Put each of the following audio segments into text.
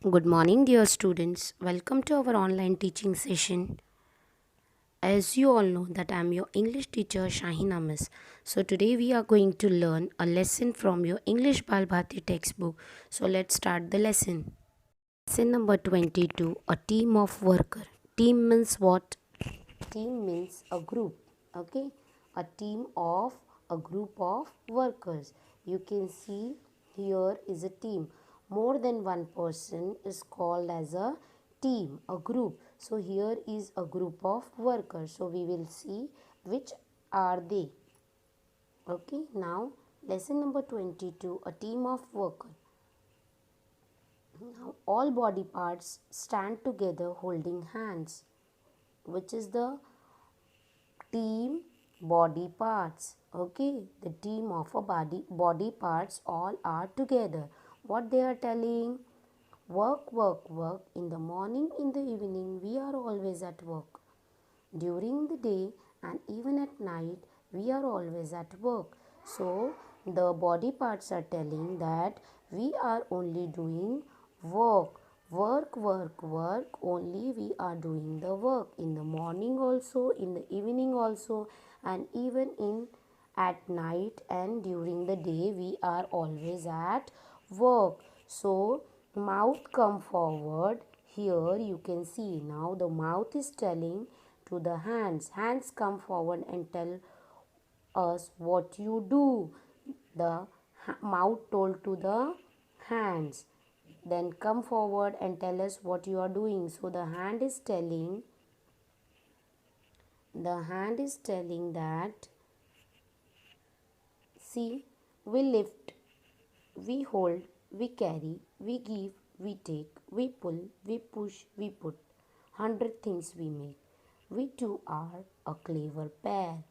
Good morning, dear students. Welcome to our online teaching session. As you all know that I am your English teacher Shahina Miss. So today we are going to learn a lesson from your English Balbhati textbook. So let's start the lesson. Lesson number 22, a team of worker. Team means what? Team means a group. Okay? A team of a group of workers. You can see here is a team. More than one person is called as a team, a group. So here is a group of workers. So we will see which are they. Okay, now lesson number 22, a team of workers. Now all body parts stand together holding hands, which is the team body parts. Okay, the team of a body parts all are together. What they are telling? Work, work, work. In the morning, in the evening, we are always at work. During the day and even at night, we are always at work. So the body parts are telling that we are only doing work. Work, work, work. Only we are doing the work in the morning also, in the evening also, and even in at night and during the day we are always at work. So mouth come forward. Here you can see now the mouth is telling to the hands come forward and tell us what you do. The mouth told to the hands, then come forward and tell us what you are doing. So the hand is telling that, see, we lift, we hold, we carry, we give, we take, we pull, we push, we put. 100 things we make. We two are a clever pair.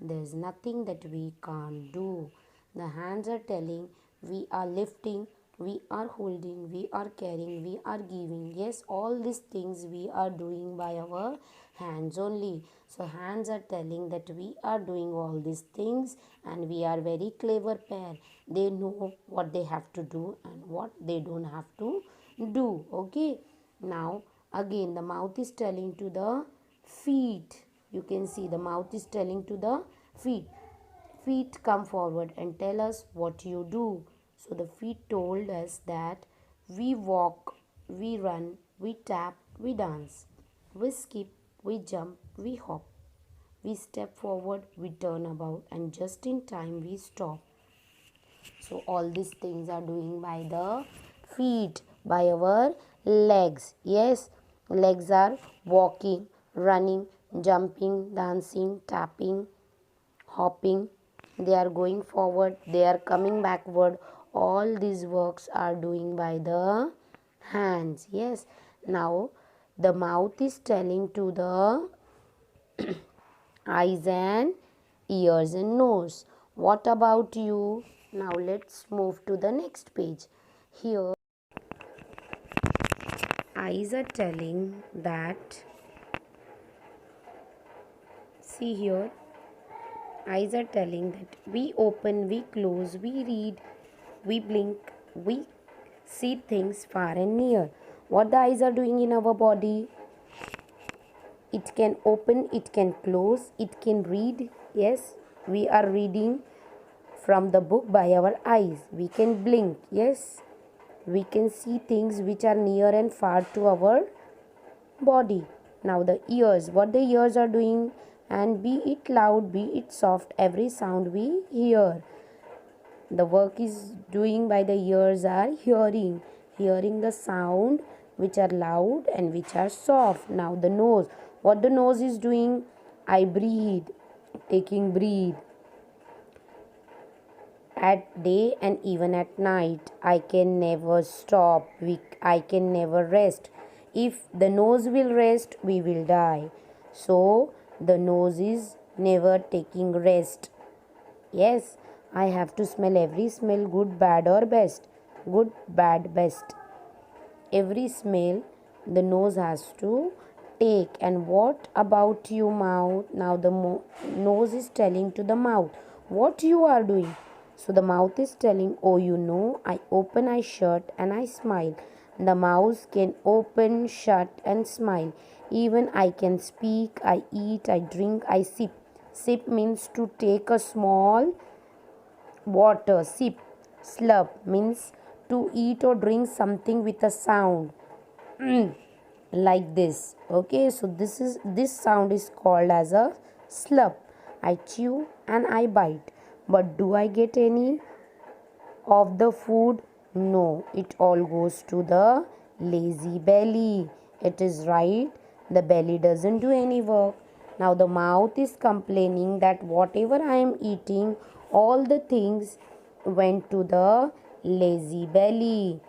There's nothing that we can't do. The hands are telling we are lifting, we are holding, we are carrying, we are giving. Yes, all these things we are doing by our hands only. So hands are telling that we are doing all these things and we are very clever pair. They know what they have to do and what they don't have to do. Okay. Now again the mouth is telling to the feet. You can see the mouth is telling to the feet. Feet come forward and tell us what you do. So the feet told us that we walk, we run, we tap, we dance, we skip, we jump, we hop, we step forward, we turn about, and just in time we stop. So all these things are doing by the feet, by our legs. Yes, legs are walking, running, jumping, dancing, tapping, hopping. They are going forward, they are coming backward. All these works are doing by the hands. Yes, now the mouth is telling to the eyes and ears and nose. What about you? Now let's move to the next page. Here eyes are telling that, see here, eyes are telling that we open, we close, we read, we blink, we see things far and near. What the eyes are doing in our body? It can open, it can close, it can read. Yes, we are reading from the book by our eyes. We can blink. Yes, we can see things which are near and far to our body. Now the ears, what the ears are doing, and be it loud, be it soft, every sound we hear. The work is doing by the ears are hearing the sound which are loud and which are soft. Now the nose, what the nose is doing? I breathe, taking breathe at day and even at night. I can never stop. I can never rest. If the nose will rest, we will die. So the nose is never taking rest. Yes, I have to smell every smell, good, bad, or best. Good, bad, best. Every smell the nose has to take. And what about you, mouth? Now the nose is telling to the mouth what you are doing. So the mouth is telling, oh, you know, I open, I shut, and I smile. The mouth can open, shut, and smile. Even I can speak, I eat, I drink, I sip. Sip means to take a small water. Sip. Slurp means to eat or drink something with a sound. Like this. Okay, so this sound is called as a slurp. I chew and I bite. But do I get any of the food? No, it all goes to the lazy belly. It is right. The belly doesn't do any work. Now the mouth is complaining that whatever I am eating, all the things went to the lazy belly.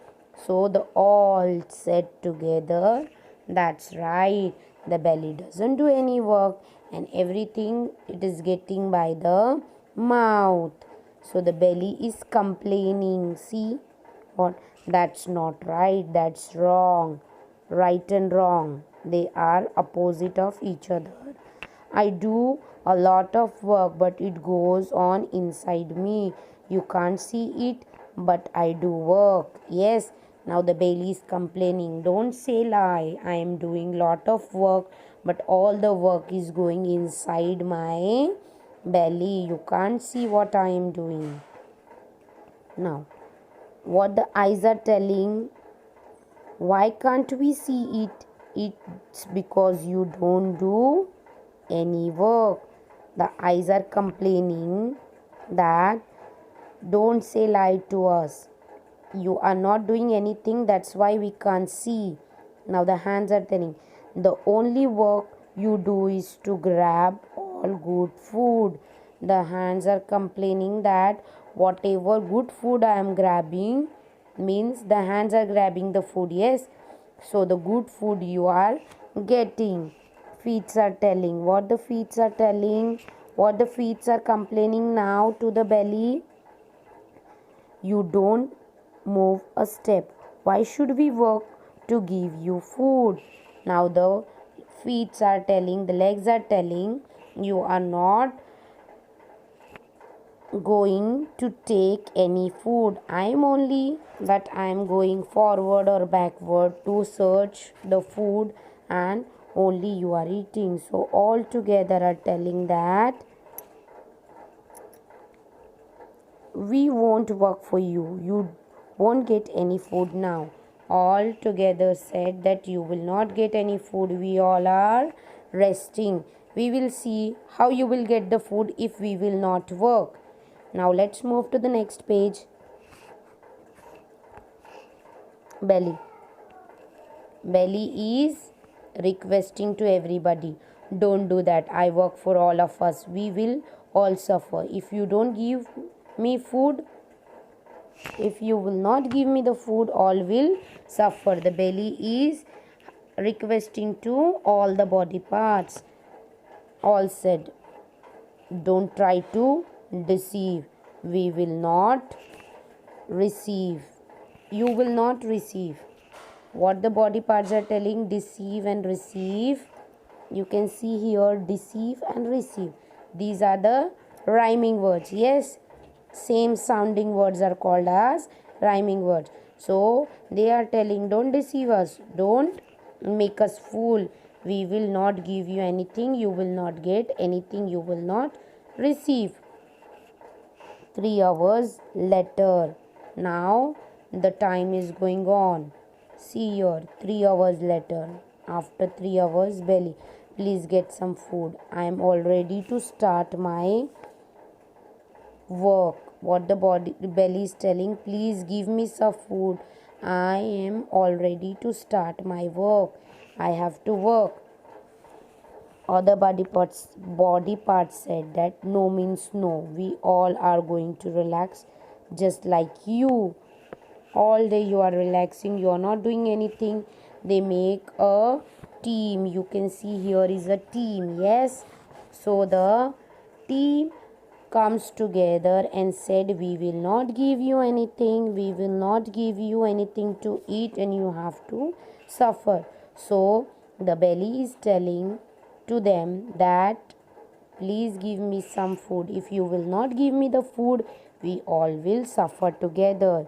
So the all said together, that's right. The belly doesn't do any work and everything it is getting by the mouth. So the belly is complaining. See what? That's not right. That's wrong. Right and wrong. They are opposite of each other. I do a lot of work, but it goes on inside me. You can't see it, but I do work. Yes, now the belly is complaining. Don't say lie. I am doing lot of work, but all the work is going inside my belly. You can't see what I am doing. Now, what the eyes are telling, why can't we see it? It's because you don't do any work. The eyes are complaining that don't say lie to us. You are not doing anything, that's why we can't see. Now the hands are telling the only work you do is to grab all good food. The hands are complaining that whatever good food I am grabbing means the hands are grabbing the food. Yes, so the good food you are getting. Feet are telling what the feet are telling, what the feet are complaining now to the belly. You don't move a step. Why should we work to give you food? Now the feet are telling, the legs are telling, you are not going to take any food. I am only that I am going forward or backward to search the food and only you are eating. So all together are telling that we won't work for you. You won't get any food now. All together said that you will not get any food. We all are resting. We will see how you will get the food if we will not work. Now let's move to the next page. Belly. Belly is requesting to everybody, don't do that. I work for all of us. We will all suffer. If you don't give me food, if you will not give me the food, all will suffer. The belly is requesting to all the body parts. All said, don't try to deceive. We will not receive. You will not receive. What the body parts are telling, deceive and receive. You can see here, deceive and receive. These are the rhyming words. Yes, same sounding words are called as rhyming words. So they are telling, don't deceive us, don't make us fool. We will not give you anything, you will not get anything, you will not receive. 3 hours later. Now the time is going on. See here, 3 hours later. After 3 hours, belly, please get some food. I am all ready to start my work. What the belly is telling, please give me some food. I am all ready to start my work. I have to work. Other body parts said that no means no. We all are going to relax just like you. All day you are relaxing, you are not doing anything. They make a team. You can see here is a team. Yes, so the team comes together and said, we will not give you anything, we will not give you anything to eat and you have to suffer. So the belly is telling to them that please give me some food. If you will not give me the food, we all will suffer together.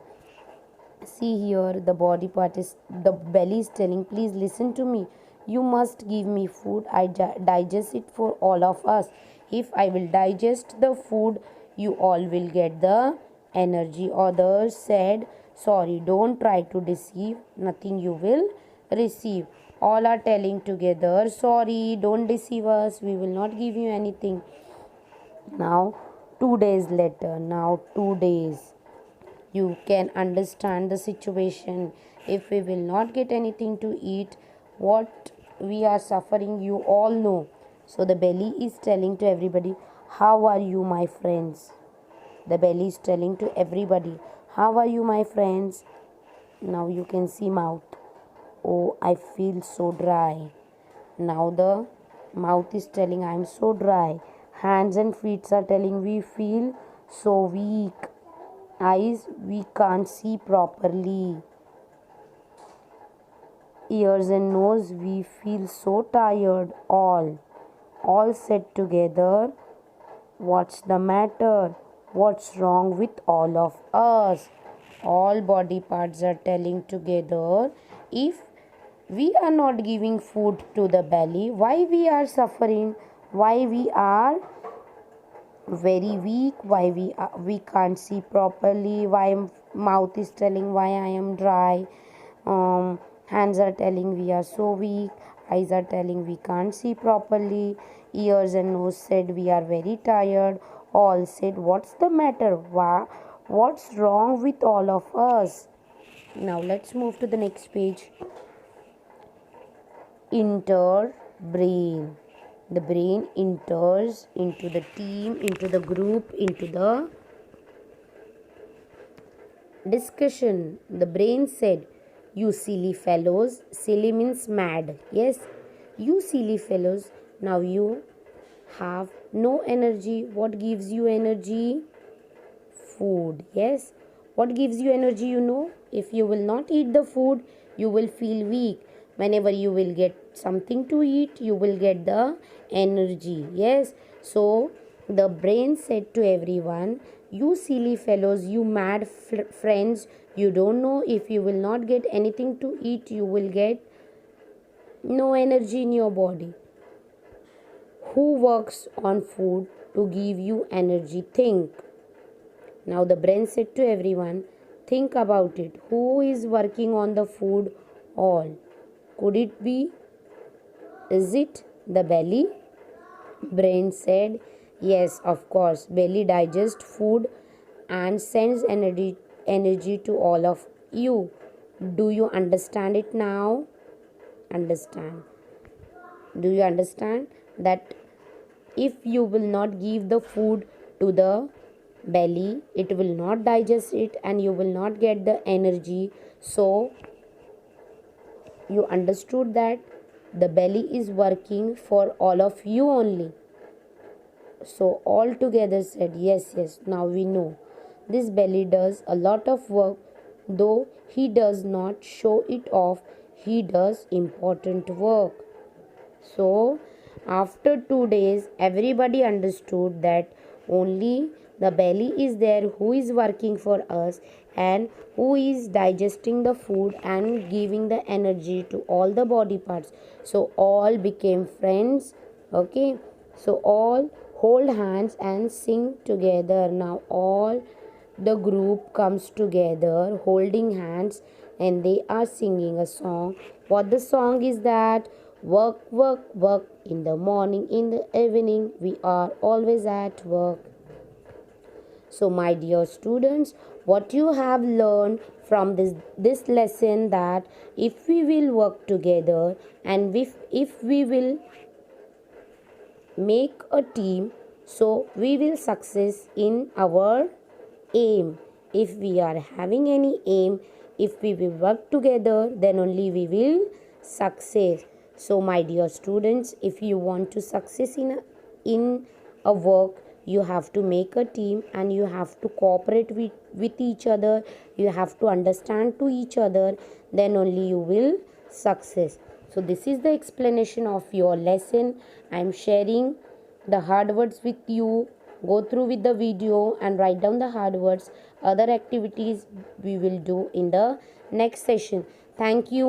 See here, the body part is the belly is telling, please listen to me. You must give me food. I digest it for all of us. If I will digest the food, you all will get the energy. Others said, sorry, don't try to deceive. Nothing you will receive. All are telling together, sorry, don't deceive us. We will not give you anything. Now, 2 days later, now 2 days you can understand the situation. If we will not get anything to eat, what we are suffering, you all know. So the belly is telling to everybody, how are you, my friends? The belly is telling to everybody, how are you, my friends? Now you can see mouth. Oh, I feel so dry. Now the mouth is telling, I am so dry. Hands and feet are telling, we feel so weak. Eyes, we can't see properly. Ears and nose, we feel so tired. All said together, what's the matter? What's wrong with all of us? All body parts are telling together, if we are not giving food to the belly, why we are suffering? Why we are very weak? Why we can't see properly? Why mouth is telling, why I am dry? Hands are telling, we are so weak. Eyes are telling, we can't see properly. Ears and nose said, we are very tired. All said, what's the matter? What's wrong with all of us? Now let's move to the next page. Enter brain. The brain enters into the team, into the group, into the discussion. The brain said, you silly fellows. Silly means mad. Yes, you silly fellows. Now you have no energy. What gives you energy? Food. Yes, what gives you energy? If you will not eat the food, you will feel weak. Whenever you will get something to eat, you will get the energy. Yes, so the brain said to everyone, you silly fellows, you mad friends, you don't know, if you will not get anything to eat, you will get no energy in your body. Who works on food to give you energy? Think. Now the brain said to everyone, think about it. Who is working on the food? All. Could it be? Is it the belly? Brain said, yes, of course. Belly digests food and sends energy to all of you. Do you understand it now? Understand. Do you understand that if you will not give the food to the belly, it will not digest it and you will not get the energy? So you understood that the belly is working for all of you only. So all together said, yes, now we know. This belly does a lot of work, though he does not show it off, he does important work. So after 2 days, everybody understood that only the belly is there who is working for us and who is digesting the food and giving the energy to all the body parts. So all became friends. Okay, so all hold hands and sing together. Now all the group comes together holding hands and they are singing a song. What the song is that? Work, work, work. In the morning, in the evening, we are always at work. So my dear students, what you have learned from this lesson, that if we will work together and if we will make a team, so we will success in our aim. If we are having any aim, if we will work together, then only we will success. So my dear students, if you want to success in a work, you have to make a team and you have to cooperate with each other. You have to understand to each other, then only you will success. So this is the explanation of your lesson. I am sharing the hard words with you. Go through with the video and write down the hard words. Other activities we will do in the next session. Thank you.